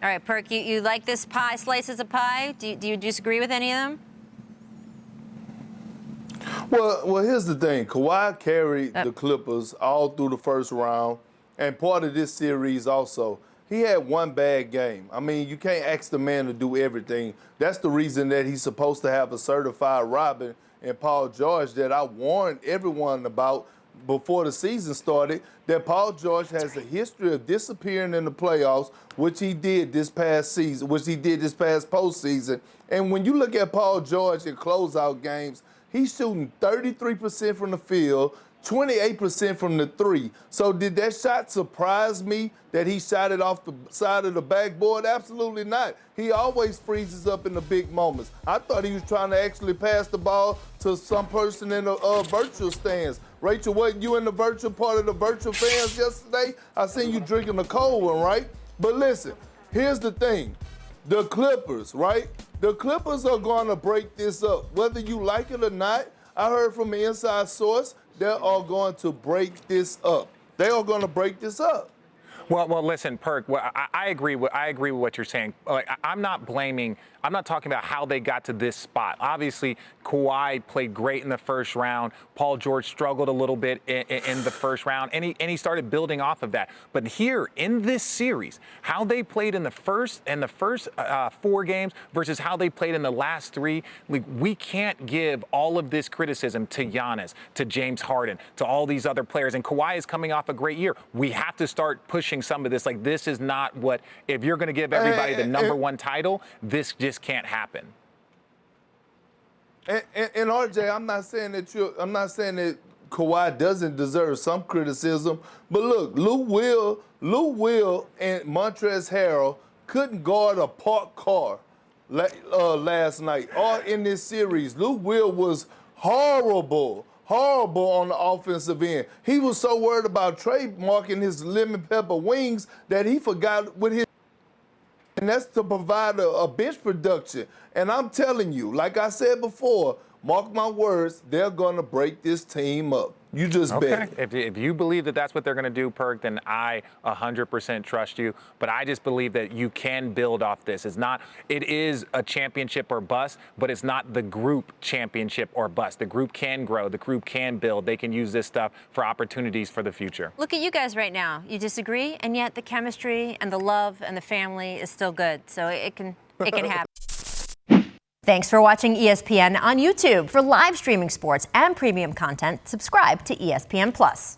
All right, Perk, you like this pie, slices of pie? Do you disagree with any of them? Well, here's the thing. Kawhi carried the Clippers all through the first round, and part of this series also. He had one bad game. I mean, you can't ask the man to do everything. That's the reason that he's supposed to have a certified Robin and Paul George that I warned everyone about before the season started, that Paul George has a history of disappearing in the playoffs, which he did this past season, which he did this past postseason. And when you look at Paul George in closeout games, he's shooting 33% from the field, 28% from the three. So did that shot surprise me that he shot it off the side of the backboard? Absolutely not. He always freezes up in the big moments. I thought he was trying to actually pass the ball to some person in the virtual stands. Rachel, wasn't you in the virtual part of the virtual fans yesterday? I seen you drinking the cold one, right? But listen, here's the thing. The Clippers, right? The Clippers are going to break this up. Whether you like it or not, I heard from an inside source, they are going to break this up. They are going to break this up. Well, listen, Perk. Well, I agree with what you're saying. Like, I'm not talking about how they got to this spot. Obviously, Kawhi played great in the first round. Paul George struggled a little bit in the first round, and he started building off of that. But here in this series, how they played in the first 4 games versus how they played in the last 3, like, we can't give all of this criticism to Giannis, to James Harden, to all these other players. And Kawhi is coming off a great year. We have to start pushing some of this. Like, this is not what, if you're going to give everybody the number 1 title, this just can't happen. And RJ, I'm not saying that Kawhi doesn't deserve some criticism, but look, Lou Will and Montrezl Harrell couldn't guard a parked car last night or in this series. Lou Will was horrible on the offensive end. He was so worried about trademarking his lemon pepper wings that he forgot with his. And that's to provide a bench production. And I'm telling you, like I said before, mark my words, they're going to break this team up. You just bet. If you believe that that's what they're going to do, Perk, then I 100% trust you. But I just believe that you can build off this. It is a championship or bust, but it's not the group championship or bust. The group can grow. The group can build. They can use this stuff for opportunities for the future. Look at you guys right now. You disagree, and yet the chemistry and the love and the family is still good. So it can happen. Thanks for watching ESPN on YouTube. For live streaming sports and premium content, subscribe to ESPN+.